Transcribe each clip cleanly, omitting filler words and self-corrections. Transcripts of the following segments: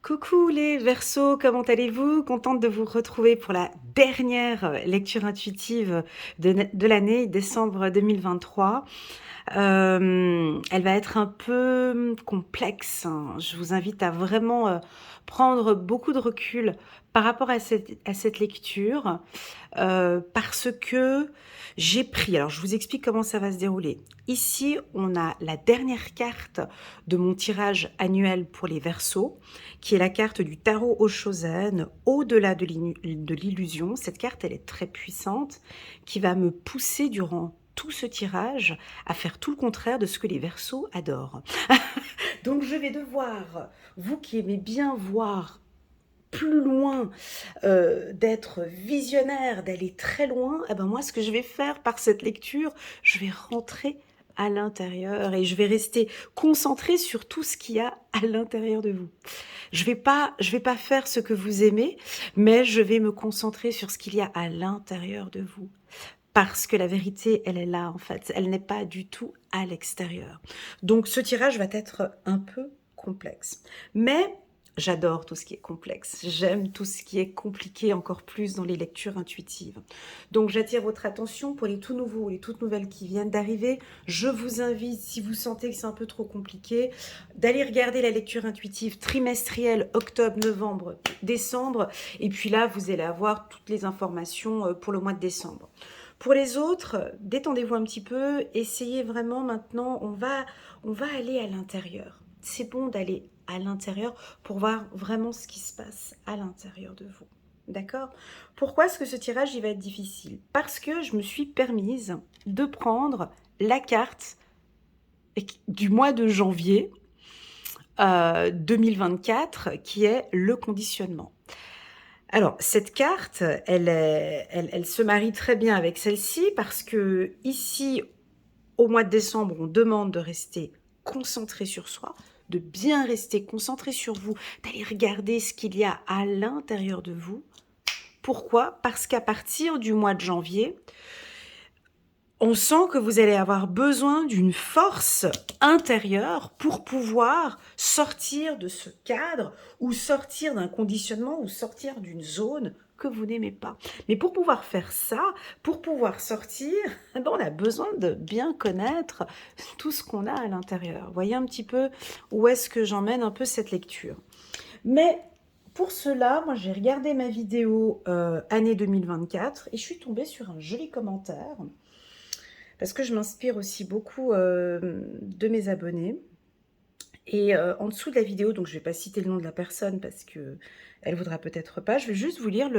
Coucou les Verseaux, comment allez-vous? Contente de vous retrouver pour la dernière lecture intuitive de l'année, décembre 2023. Elle va être un peu complexe, hein. Je vous invite à vraiment prendre beaucoup de recul par rapport à cette lecture, parce que j'ai pris, alors je vous explique comment ça va se dérouler. Ici, on a la dernière carte de mon tirage annuel pour les Verseaux, qui est la carte du tarot Oshozen, au-delà de l'illusion. Cette carte, elle est très puissante, qui va me pousser durant tout ce tirage à faire tout le contraire de ce que les Verseaux adorent. Donc je vais devoir, vous qui aimez bien voir plus loin, d'être visionnaire, d'aller très loin, eh ben moi ce que je vais faire par cette lecture, je vais rentrer à l'intérieur et je vais rester concentrée sur tout ce qu'il y a à l'intérieur de vous. Je vais pas faire ce que vous aimez, mais je vais me concentrer sur ce qu'il y a à l'intérieur de vous. Parce que la vérité, elle est là en fait, elle n'est pas du tout à l'extérieur. Donc ce tirage va être un peu complexe. Mais j'adore tout ce qui est complexe, j'aime tout ce qui est compliqué encore plus dans les lectures intuitives. Donc j'attire votre attention pour les tout nouveaux, les toutes nouvelles qui viennent d'arriver. Je vous invite, si vous sentez que c'est un peu trop compliqué, d'aller regarder la lecture intuitive trimestrielle octobre, novembre, décembre. Et puis là, vous allez avoir toutes les informations pour le mois de décembre. Pour les autres, détendez-vous un petit peu, essayez vraiment maintenant, on va aller à l'intérieur. C'est bon d'aller à l'intérieur pour voir vraiment ce qui se passe à l'intérieur de vous. D'accord? Pourquoi est-ce que ce tirage il va être difficile? Parce que je me suis permise de prendre la carte du mois de janvier 2024 qui est le conditionnement. Alors, cette carte, elle se marie très bien avec celle-ci parce que ici, au mois de décembre, on demande de rester concentré sur soi, de bien rester concentré sur vous, d'aller regarder ce qu'il y a à l'intérieur de vous. Pourquoi? Parce qu'à partir du mois de janvier, on sent que vous allez avoir besoin d'une force intérieure pour pouvoir sortir de ce cadre ou sortir d'un conditionnement ou sortir d'une zone que vous n'aimez pas. Mais pour pouvoir faire ça, pour pouvoir sortir, on a besoin de bien connaître tout ce qu'on a à l'intérieur. Voyez un petit peu où est-ce que j'emmène un peu cette lecture. Mais pour cela, moi j'ai regardé ma vidéo année 2024 et je suis tombée sur un joli commentaire parce que je m'inspire aussi beaucoup de mes abonnés. Et en dessous de la vidéo, donc je ne vais pas citer le nom de la personne parce que elle voudra peut-être pas, je vais juste vous lire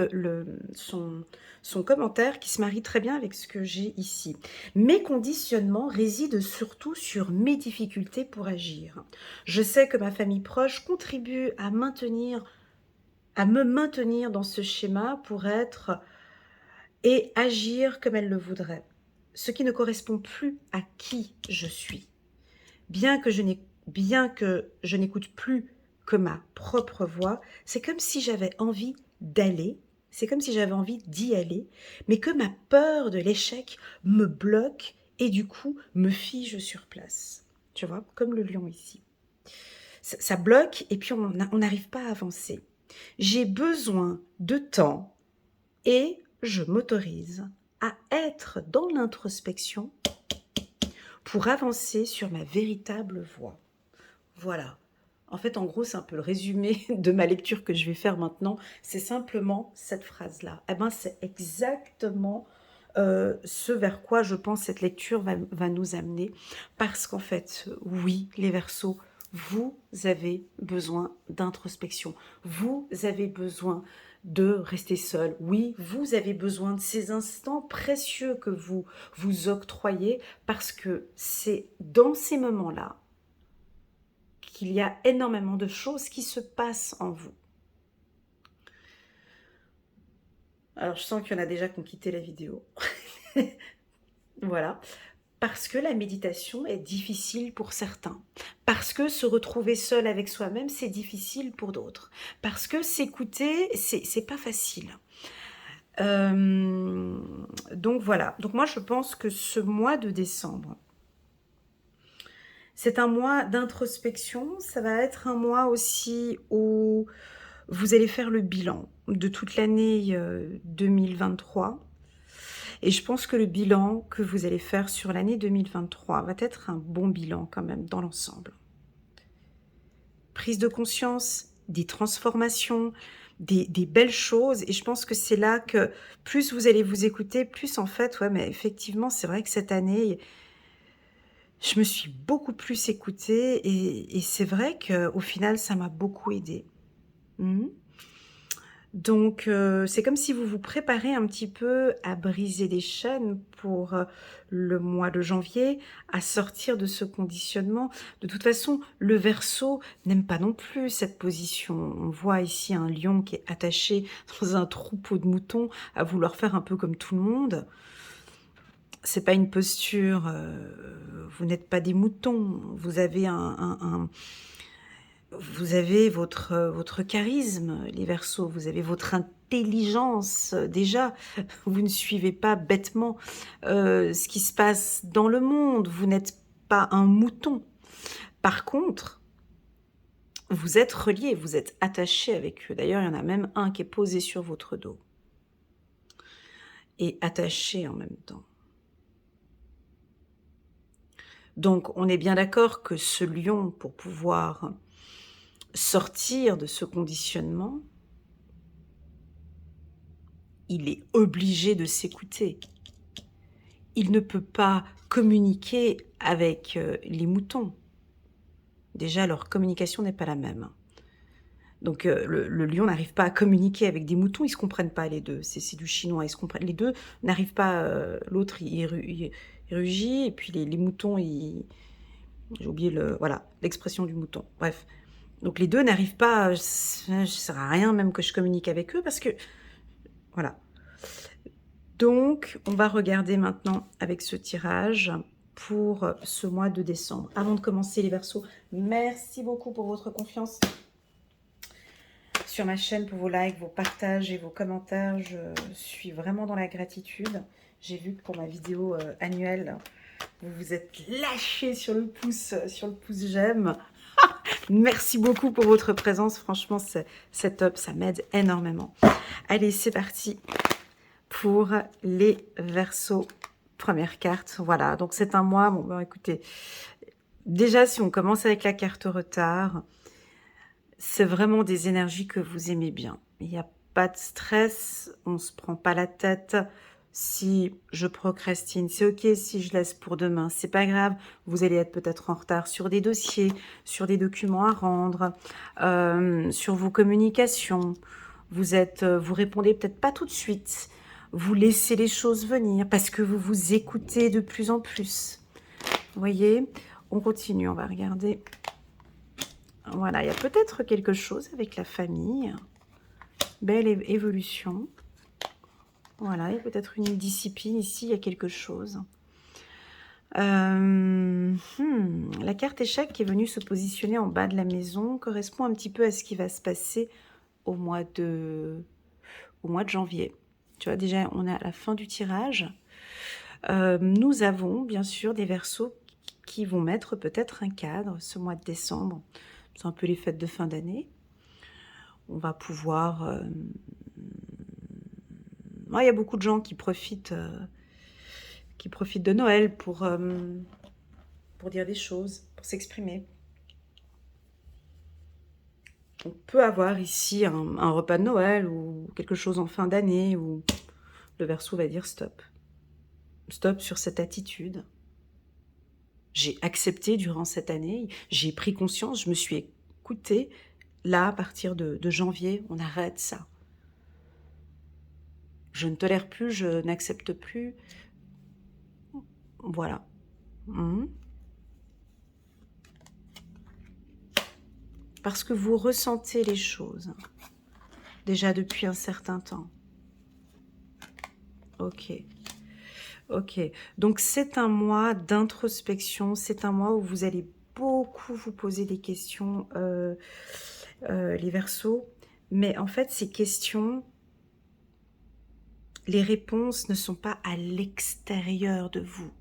son commentaire qui se marie très bien avec ce que j'ai ici. Mes conditionnements résident surtout sur mes difficultés pour agir. Je sais que ma famille proche contribue à me maintenir dans ce schéma pour être et agir comme elle le voudrait, ce qui ne correspond plus à qui je suis. Bien que je n'écoute plus que ma propre voix, c'est comme si j'avais envie d'aller, c'est comme si j'avais envie d'y aller, mais que ma peur de l'échec me bloque et du coup me fige sur place. Tu vois, comme le lion ici. Ça bloque et puis on n'arrive pas à avancer. J'ai besoin de temps et je m'autorise à être dans l'introspection pour avancer sur ma véritable voie. Voilà. En fait, en gros, c'est un peu le résumé de ma lecture que je vais faire maintenant. C'est simplement cette phrase-là. Eh ben, c'est exactement ce vers quoi je pense cette lecture va nous amener. Parce qu'en fait, oui, les Verseaux, vous avez besoin d'introspection. Vous avez besoin de rester seul. Oui, vous avez besoin de ces instants précieux que vous vous octroyez parce que c'est dans ces moments-là qu'il y a énormément de choses qui se passent en vous. Alors, je sens qu'il y en a déjà qui ont quitté la vidéo. Voilà. Parce que la méditation est difficile pour certains. Parce que se retrouver seul avec soi-même, c'est difficile pour d'autres. Parce que s'écouter, c'est pas facile. Donc voilà. Donc moi, je pense que ce mois de décembre, C'est un mois d'introspection, ça va être un mois aussi où vous allez faire le bilan de toute l'année 2023. Et je pense que le bilan que vous allez faire sur l'année 2023 va être un bon bilan quand même dans l'ensemble. Prise de conscience, des transformations, des belles choses. Et je pense que c'est là que plus vous allez vous écouter, plus en fait, ouais, mais effectivement, c'est vrai que cette année, je me suis beaucoup plus écoutée et c'est vrai qu'au final, ça m'a beaucoup aidée. Mhm. Donc, c'est comme si vous vous préparez un petit peu à briser les chaînes pour le mois de janvier, à sortir de ce conditionnement. De toute façon, le Verseau n'aime pas non plus cette position. On voit ici un lion qui est attaché dans un troupeau de moutons à vouloir faire un peu comme tout le monde. C'est pas une posture, vous n'êtes pas des moutons, vous avez vous avez votre charisme, les Verseaux, vous avez votre intelligence, déjà, vous ne suivez pas bêtement ce qui se passe dans le monde, vous n'êtes pas un mouton. Par contre, vous êtes reliés, vous êtes attachés avec eux. D'ailleurs, il y en a même un qui est posé sur votre dos et attaché en même temps. Donc, on est bien d'accord que ce lion, pour pouvoir sortir de ce conditionnement, il est obligé de s'écouter. Il ne peut pas communiquer avec les moutons. Déjà, leur communication n'est pas la même. Donc, le lion n'arrive pas à communiquer avec des moutons, ils ne se comprennent pas les deux. C'est du chinois, ils se comprennent. Les deux n'arrivent pas. L'autre, il rugit, et puis les moutons, j'ai oublié voilà, l'expression du mouton. Bref. Donc, les deux n'arrivent pas. Ça ne sert à rien même que je communique avec eux parce que. Voilà. Donc, on va regarder maintenant avec ce tirage pour ce mois de décembre. Avant de commencer les Verseaux, merci beaucoup pour votre confiance sur ma chaîne, pour vos likes, vos partages et vos commentaires. Je suis vraiment dans la gratitude. J'ai vu que pour ma vidéo annuelle, vous vous êtes lâchés sur le pouce j'aime. Merci beaucoup pour votre présence. Franchement, c'est top, ça m'aide énormément. Allez, c'est parti pour les Verseaux. Première carte, voilà. Donc, c'est un mois. Bon, ben, écoutez, déjà, si on commence avec la carte retard, c'est vraiment des énergies que vous aimez bien. Il n'y a pas de stress, on ne se prend pas la tête. Si je procrastine, c'est ok. Si je laisse pour demain, c'est pas grave. Vous allez être peut-être en retard sur des dossiers, sur des documents à rendre, sur vos communications. Vous répondez peut-être pas tout de suite. Vous laissez les choses venir parce que vous vous écoutez de plus en plus. Vous voyez, on continue, on va regarder. Voilà, il y a peut-être quelque chose avec la famille. Belle évolution. Voilà, il y a peut-être une discipline ici, il y a quelque chose. La carte échec qui est venue se positionner en bas de la maison correspond un petit peu à ce qui va se passer au mois de janvier. Tu vois, déjà, on est à la fin du tirage. Nous avons, bien sûr, des Verseaux qui vont mettre peut-être un cadre ce mois de décembre. C'est un peu les fêtes de fin d'année. On va pouvoir... il y a beaucoup de gens qui profitent de Noël pour dire des choses, pour s'exprimer. On peut avoir ici un repas de Noël ou quelque chose en fin d'année où le Verseau va dire stop. Stop sur cette attitude. J'ai accepté durant cette année, j'ai pris conscience, je me suis écoutée. Là, à partir de janvier, on arrête ça. Je ne tolère plus, je n'accepte plus. Voilà. Parce que vous ressentez les choses déjà depuis un certain temps. Ok. Ok. Donc, c'est un mois d'introspection. C'est un mois où vous allez beaucoup vous poser des questions, les Verseaux. Mais en fait, ces questions, les réponses ne sont pas à l'extérieur de vous.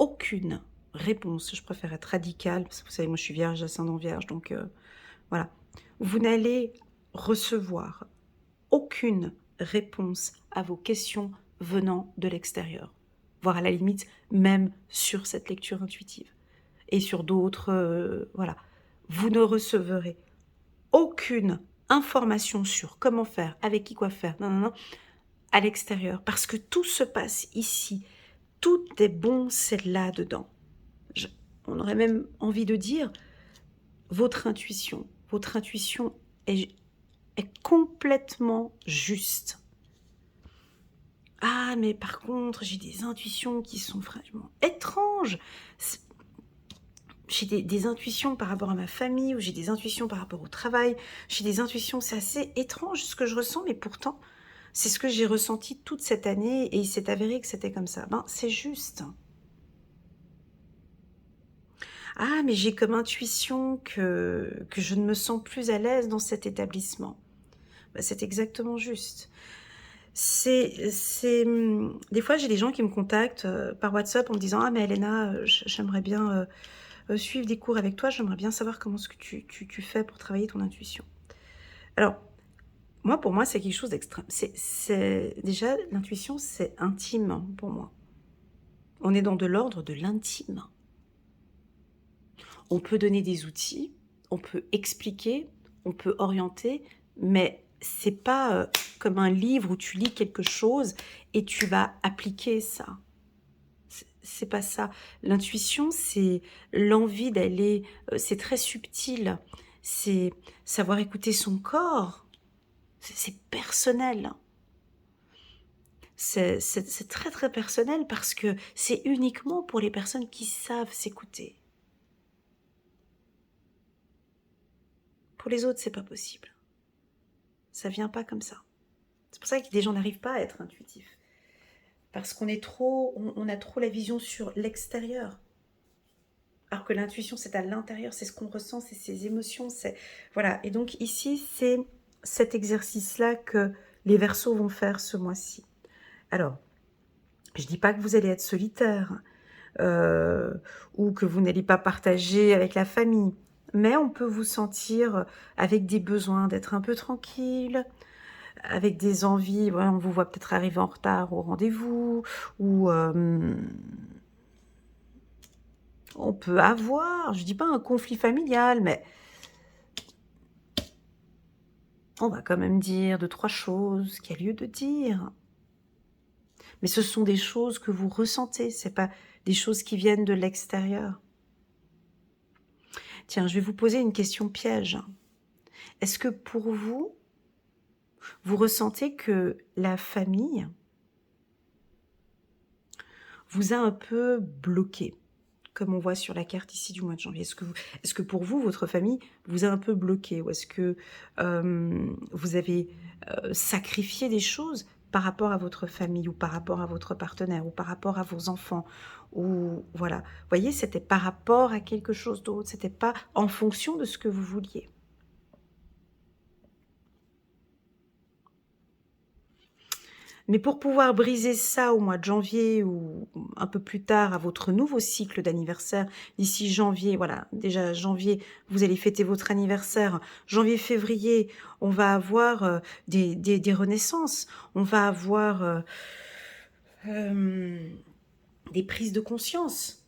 Aucune. réponse, je préfère être radicale, parce que vous savez, moi je suis vierge, ascendant vierge, donc voilà. Vous n'allez recevoir aucune réponse à vos questions venant de l'extérieur, voire à la limite même sur cette lecture intuitive et sur d'autres, voilà. Vous ne recevrez aucune information sur comment faire, avec qui quoi faire, non, non, non, à l'extérieur, parce que tout se passe ici, tout est bon, c'est là-dedans. On aurait même envie de dire, votre intuition est complètement juste. Ah, mais par contre, j'ai des intuitions qui sont vraiment étranges. J'ai des intuitions par rapport à ma famille, ou j'ai des intuitions par rapport au travail. J'ai des intuitions, c'est assez étrange ce que je ressens, mais pourtant, c'est ce que j'ai ressenti toute cette année, et il s'est avéré que c'était comme ça. Ben, c'est juste. Ah, mais j'ai comme intuition que je ne me sens plus à l'aise dans cet établissement. Ben, c'est exactement juste. Des fois, j'ai des gens qui me contactent par WhatsApp en me disant « Ah, mais Elena, j'aimerais bien suivre des cours avec toi, j'aimerais bien savoir comment ce que tu fais pour travailler ton intuition. » Alors, moi, pour moi, c'est quelque chose d'extrême. Déjà, l'intuition, c'est intime pour moi. On est dans de l'ordre de l'intime. On peut donner des outils, on peut expliquer, on peut orienter, mais c'est pas comme un livre où tu lis quelque chose et tu vas appliquer ça. C'est pas ça. L'intuition, c'est l'envie d'aller, c'est très subtil. C'est savoir écouter son corps. C'est personnel. C'est très très personnel parce que c'est uniquement pour les personnes qui savent s'écouter. Pour les autres, c'est pas possible. Ça vient pas comme ça. C'est pour ça que des gens n'arrivent pas à être intuitifs. Parce qu'on est trop, on a trop la vision sur l'extérieur. Alors que l'intuition, c'est à l'intérieur, c'est ce qu'on ressent, c'est ses émotions, c'est voilà. Et donc ici, c'est cet exercice-là que les Verseaux vont faire ce mois-ci. Alors, je dis pas que vous allez être solitaire ou que vous n'allez pas partager avec la famille, mais on peut vous sentir avec des besoins d'être un peu tranquille, avec des envies. Ouais, on vous voit peut-être arriver en retard au rendez-vous, ou on peut avoir, je dis pas un conflit familial, mais on va quand même dire 2-3 choses qu'il y a lieu de dire. Mais ce sont des choses que vous ressentez, c'est pas des choses qui viennent de l'extérieur. Tiens, je vais vous poser une question piège. Est-ce que pour vous, vous ressentez que la famille vous a un peu bloqué, comme on voit sur la carte ici du mois de janvier? Est-ce que pour vous, votre famille vous a un peu bloqué, ou est-ce que vous avez sacrifié des choses par rapport à votre famille, ou par rapport à votre partenaire, ou par rapport à vos enfants, ou voilà. Vous voyez, c'était par rapport à quelque chose d'autre, c'était pas en fonction de ce que vous vouliez. Mais pour pouvoir briser ça au mois de janvier, ou un peu plus tard à votre nouveau cycle d'anniversaire, d'ici janvier, voilà, déjà janvier, vous allez fêter votre anniversaire. Janvier, février, on va avoir des renaissances, on va avoir des prises de conscience.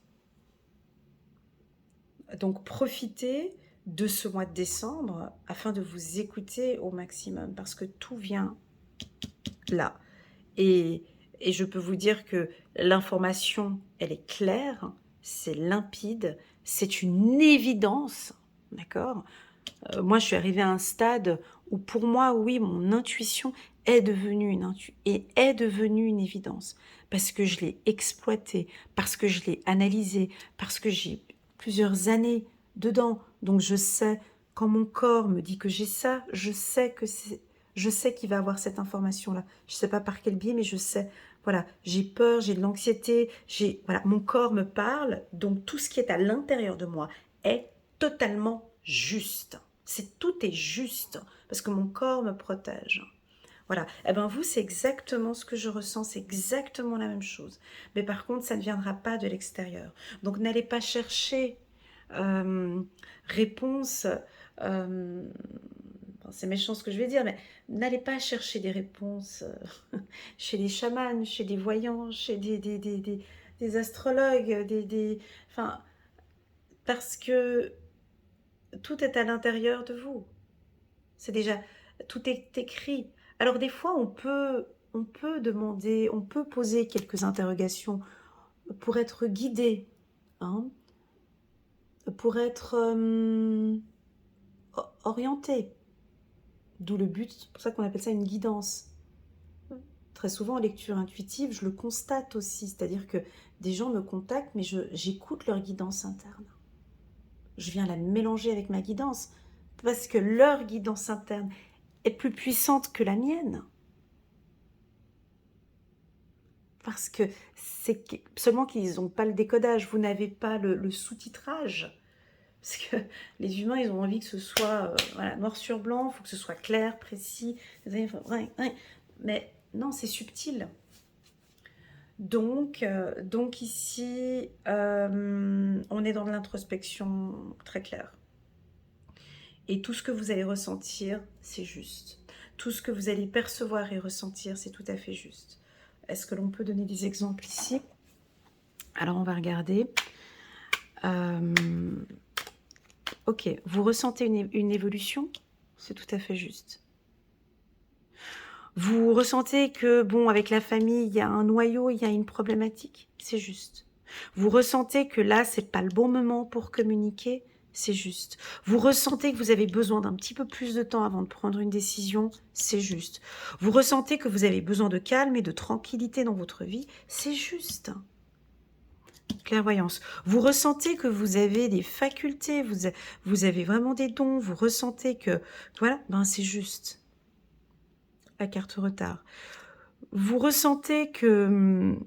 Donc profitez de ce mois de décembre afin de vous écouter au maximum, parce que tout vient là. Et je peux vous dire que l'information, elle est claire, c'est limpide, c'est une évidence, d'accord? Moi, je suis arrivée à un stade où pour moi, oui, mon intuition est devenue est devenue une évidence, parce que je l'ai exploitée, parce que je l'ai analysée, parce que j'ai plusieurs années dedans. Donc je sais, quand mon corps me dit que j'ai ça, je sais qu'il va avoir cette information-là. Je ne sais pas par quel biais, mais je sais. Voilà, j'ai peur, j'ai de l'anxiété, voilà, mon corps me parle, donc tout ce qui est à l'intérieur de moi est totalement juste. Tout est juste, parce que mon corps me protège. Voilà. Eh ben vous, c'est exactement ce que je ressens, c'est exactement la même chose. Mais par contre, ça ne viendra pas de l'extérieur. Donc n'allez pas chercher euh, réponse. euh, bon, c'est méchant ce que je vais dire, mais n'allez pas chercher des réponses chez les chamans, chez des voyants, chez des astrologues, enfin, parce que tout est à l'intérieur de vous. C'est déjà, tout est écrit. Alors des fois, on peut demander, on peut poser quelques interrogations pour être guidé, hein, pour être orienté. D'où le but, c'est pour ça qu'on appelle ça une guidance. Très souvent en lecture intuitive, je le constate aussi, c'est-à-dire que des gens me contactent, mais j'écoute leur guidance interne. Je viens la mélanger avec ma guidance, parce que leur guidance interne est plus puissante que la mienne. Parce que c'est seulement qu'ils n'ont pas le décodage, vous n'avez pas le sous-titrage. Parce que les humains, ils ont envie que ce soit voilà, noir sur blanc, il faut que ce soit clair, précis. Mais non, c'est subtil. Donc ici, on est dans de l'introspection très claire. Et tout ce que vous allez ressentir, c'est juste. Tout ce que vous allez percevoir et ressentir, c'est tout à fait juste. Est-ce que l'on peut donner des exemples ici? Alors, on va regarder. Ok, vous ressentez une évolution? C'est tout à fait juste. Vous ressentez que, bon, avec la famille, il y a un noyau, il y a une problématique? C'est juste. Vous ressentez que là, c'est pas le bon moment pour communiquer? C'est juste. Vous ressentez que vous avez besoin d'un petit peu plus de temps avant de prendre une décision? C'est juste. Vous ressentez que vous avez besoin de calme et de tranquillité dans votre vie? C'est juste. Clairvoyance. Vous ressentez que vous avez des facultés, vous avez vraiment des dons, vous ressentez que, voilà, ben c'est juste. La carte retard. Vous ressentez que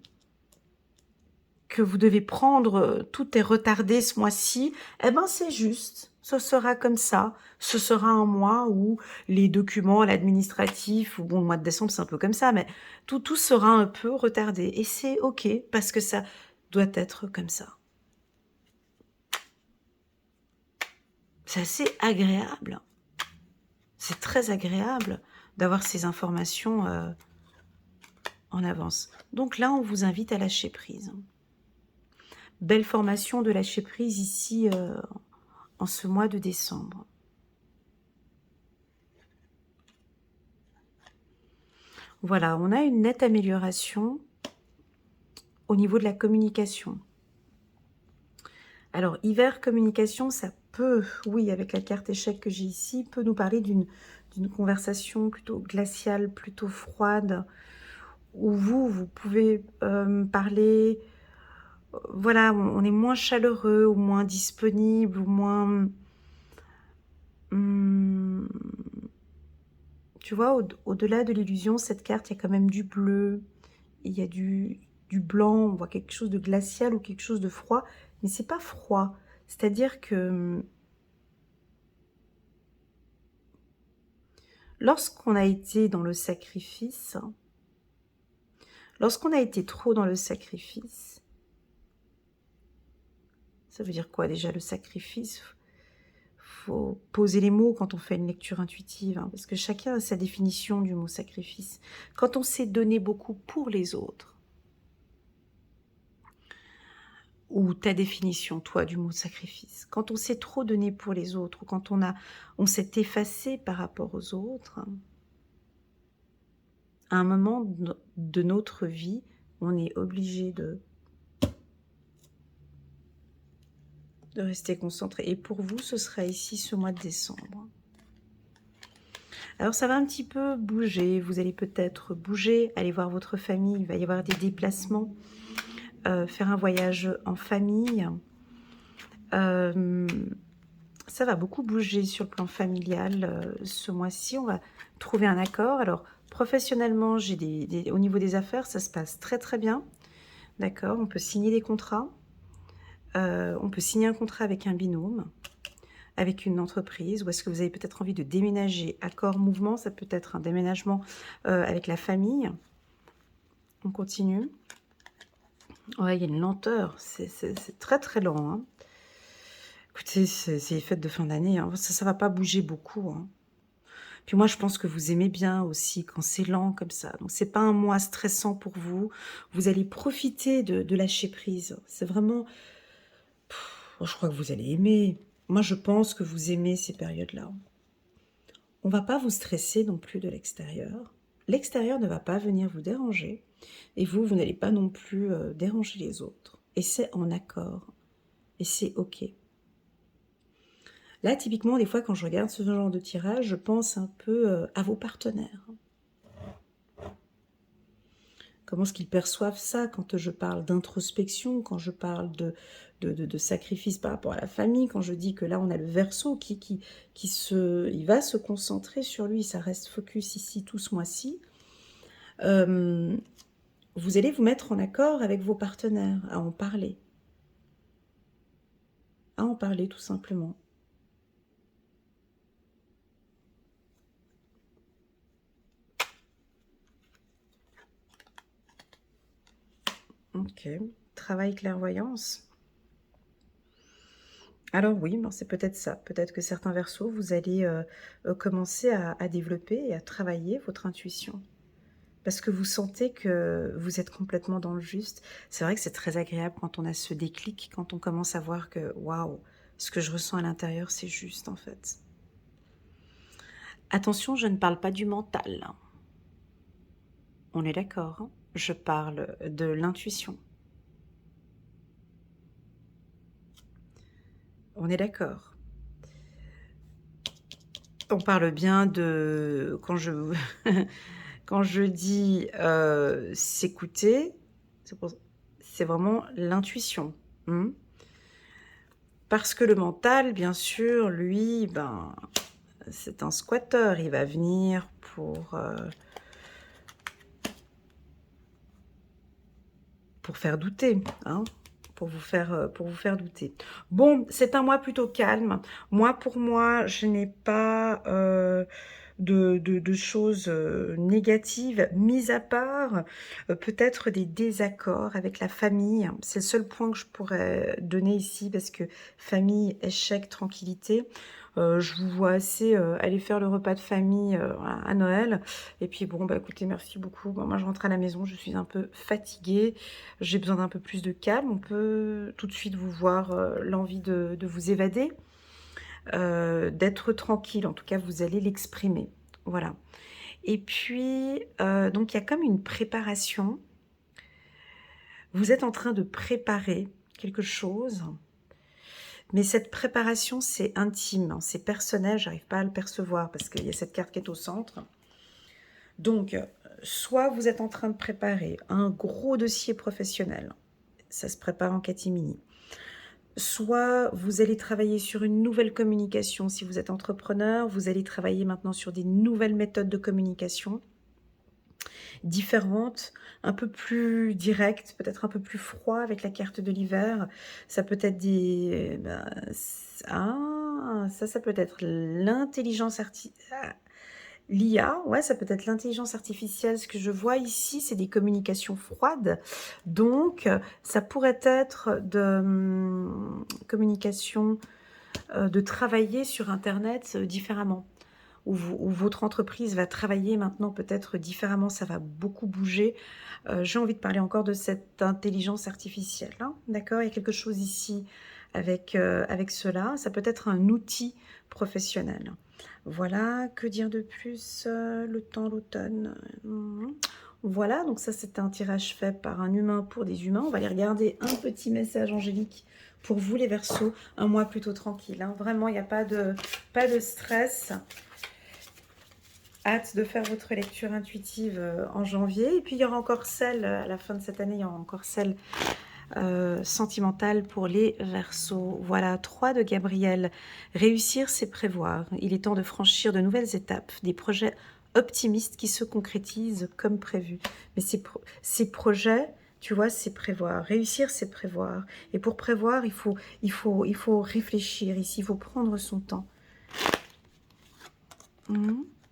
vous devez prendre, tout est retardé ce mois-ci, eh ben c'est juste. Ce sera comme ça. Ce sera un mois où les documents, l'administratif, ou bon, le mois de décembre, c'est un peu comme ça, mais tout sera un peu retardé. Et c'est OK, parce que ça doit être comme ça. C'est assez agréable. C'est très agréable d'avoir ces informations en avance. Donc là, on vous invite à lâcher prise. Belle formation de lâcher prise ici en ce mois de décembre. Voilà, on a une nette amélioration au niveau de la communication. Alors, hiver, communication, ça peut, oui, avec la carte échec que j'ai ici, peut nous parler d'une conversation plutôt glaciale, plutôt froide, où vous pouvez parler, voilà, on est moins chaleureux, ou moins disponible, ou moins... tu vois, au-delà de l'illusion, cette carte, il y a quand même du bleu, il y a du blanc, on voit quelque chose de glacial ou quelque chose de froid, mais c'est pas froid. C'est-à-dire que lorsqu'on a été dans le sacrifice, lorsqu'on a été trop dans le sacrifice, ça veut dire quoi déjà le sacrifice? Faut poser les mots quand on fait une lecture intuitive, hein, parce que chacun a sa définition du mot sacrifice. Quand on s'est donné beaucoup pour les autres, ou ta définition, toi, du mot sacrifice. Quand on s'est trop donné pour les autres, ou quand on s'est effacé par rapport aux autres, à un moment de notre vie, on est obligé de rester concentré. Et pour vous, ce sera ici ce mois de décembre. Alors ça va un petit peu bouger, vous allez peut-être bouger, aller voir votre famille, il va y avoir des déplacements, faire un voyage en famille. Ça va beaucoup bouger sur le plan familial ce mois-ci, on va trouver un accord. Alors professionnellement, au niveau des affaires, ça se passe très très bien, d'accord, on peut signer des contrats, on peut signer un contrat avec un binôme. avec une entreprise? Ou est-ce que vous avez peut-être envie de déménager? Accord, mouvement, ça peut être un déménagement avec la famille. On continue. Ouais, il y a une lenteur, c'est très très lent, hein. Écoutez, c'est les fêtes de fin d'année, hein. Ça va pas bouger beaucoup, hein. Puis moi, je pense que vous aimez bien aussi quand c'est lent comme ça. Donc c'est pas un mois stressant pour vous. Vous allez profiter de lâcher prise. C'est vraiment, je crois que vous allez aimer. Moi, je pense que vous aimez ces périodes-là. On va pas vous stresser non plus de l'extérieur. L'extérieur ne va pas venir vous déranger. Et vous n'allez pas non plus déranger les autres. Et c'est en accord. Et c'est OK. Là, typiquement, des fois, quand je regarde ce genre de tirage, je pense un peu à vos partenaires. Comment est-ce qu'ils perçoivent ça quand je parle d'introspection, quand je parle de sacrifice par rapport à la famille, quand je dis que là, on a le Verseau il va se concentrer sur lui, ça reste focus ici tout ce mois-ci. Vous allez vous mettre en accord avec vos partenaires, à en parler. À en parler tout simplement. Ok. Travail clairvoyance. Alors oui, ben c'est peut-être ça. Peut-être que certains Verseaux, vous allez commencer à développer et à travailler votre intuition. Parce que vous sentez que vous êtes complètement dans le juste. C'est vrai que c'est très agréable quand on a ce déclic, quand on commence à voir que, waouh, ce que je ressens à l'intérieur, c'est juste en fait. Attention, je ne parle pas du mental, hein. On est d'accord, hein? Je parle de l'intuition. On est d'accord. On parle bien de quand je quand je dis, s'écouter, c'est pour c'est vraiment l'intuition, mmh. Parce que le mental, bien sûr, lui, ben, c'est un squatter. Il va venir pour faire douter, hein, pour vous faire douter. Bon, c'est un mois plutôt calme. Moi, pour moi, je n'ai pas de choses négatives, mis à part peut-être des désaccords avec la famille. C'est le seul point que je pourrais donner ici, parce que famille, échec, tranquillité. Je vous vois assez aller faire le repas de famille à Noël. Et puis bon, bah écoutez, merci beaucoup. Bon, moi, je rentre à la maison, je suis un peu fatiguée. J'ai besoin d'un peu plus de calme. On peut tout de suite vous voir l'envie de vous évader, d'être tranquille. En tout cas, vous allez l'exprimer. Voilà. Et puis, donc, il y a comme une préparation. Vous êtes en train de préparer quelque chose. Mais cette préparation, c'est intime, hein, c'est personnel, j'arrive pas à le percevoir parce qu'il y a cette carte qui est au centre. Donc, soit vous êtes en train de préparer un gros dossier professionnel, ça se prépare en catimini. Soit vous allez travailler sur une nouvelle communication. Si vous êtes entrepreneur, vous allez travailler maintenant sur des nouvelles méthodes de communication différentes, un peu plus directes, peut-être un peu plus froid avec la carte de l'hiver. Ça peut être des... ça peut être l'intelligence artificielle. L'IA, ouais, ça peut être l'intelligence artificielle. Ce que je vois ici, c'est des communications froides. Donc, ça pourrait être de communication, de travailler sur Internet différemment. Où votre entreprise va travailler maintenant peut-être différemment, ça va beaucoup bouger. J'ai envie de parler encore de cette intelligence artificielle, hein, d'accord? Il y a quelque chose ici avec cela. Ça peut être un outil professionnel. Voilà, que dire de plus? Le temps, l'automne. Voilà, donc ça c'était un tirage fait par un humain pour des humains. On va aller regarder un petit message angélique pour vous les Verseaux. Un mois plutôt tranquille, hein. Vraiment, il n'y a pas de stress. Hâte de faire votre lecture intuitive en janvier. Et puis, il y aura encore celle, à la fin de cette année, il y aura encore celle sentimentale pour les Verseaux. Voilà, 3 de Gabriel. Réussir, c'est prévoir. Il est temps de franchir de nouvelles étapes, des projets optimistes qui se concrétisent comme prévu. Mais ces projets Tu vois, c'est prévoir. Réussir, c'est prévoir. Et pour prévoir, il faut réfléchir ici, il faut prendre son temps.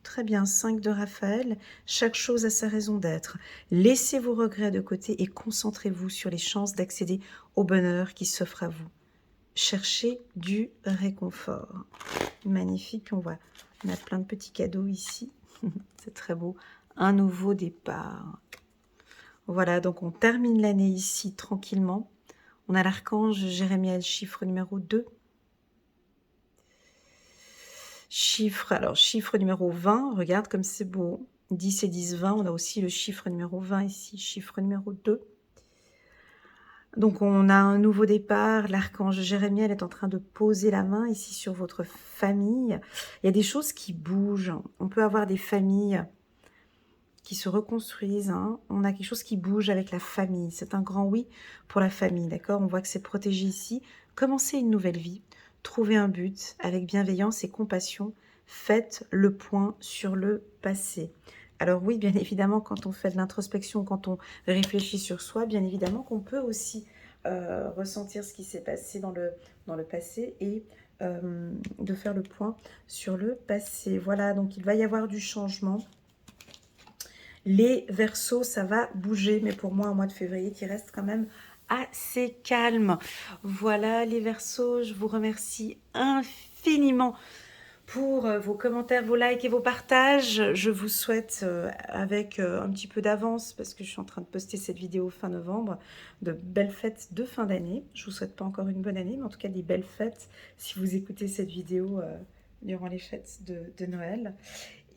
Très bien, 5 de Raphaël. Chaque chose a sa raison d'être. Laissez vos regrets de côté et concentrez-vous sur les chances d'accéder au bonheur qui s'offre à vous. Cherchez du réconfort. Magnifique, on a plein de petits cadeaux ici. C'est très beau. Un nouveau départ. Voilà, donc on termine l'année ici tranquillement. On a l'archange Jérémiel, chiffre numéro 2. Chiffre numéro 20, regarde comme c'est beau. 10 et 10, 20. On a aussi le chiffre numéro 20 ici, chiffre numéro 2. Donc on a un nouveau départ. L'archange Jérémiel est en train de poser la main ici sur votre famille. Il y a des choses qui bougent. On peut avoir des familles qui se reconstruisent. On a quelque chose qui bouge avec la famille. C'est un grand oui pour la famille, d'accord? On voit que c'est protégé ici. Commencez une nouvelle vie. Trouvez un but avec bienveillance et compassion. Faites le point sur le passé. Alors oui, bien évidemment, quand on fait de l'introspection, quand on réfléchit sur soi, bien évidemment qu'on peut aussi ressentir ce qui s'est passé dans le passé et de faire le point sur le passé. Voilà, donc il va y avoir du changement. Les Verseaux, ça va bouger, mais pour moi, un mois de février qui reste quand même assez calme. Voilà les Verseaux, je vous remercie infiniment pour vos commentaires, vos likes et vos partages. Je vous souhaite, avec un petit peu d'avance, parce que je suis en train de poster cette vidéo fin novembre, de belles fêtes de fin d'année. Je vous souhaite pas encore une bonne année, mais en tout cas des belles fêtes si vous écoutez cette vidéo durant les fêtes de Noël.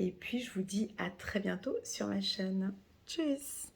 Et puis, je vous dis à très bientôt sur ma chaîne. Tchuss!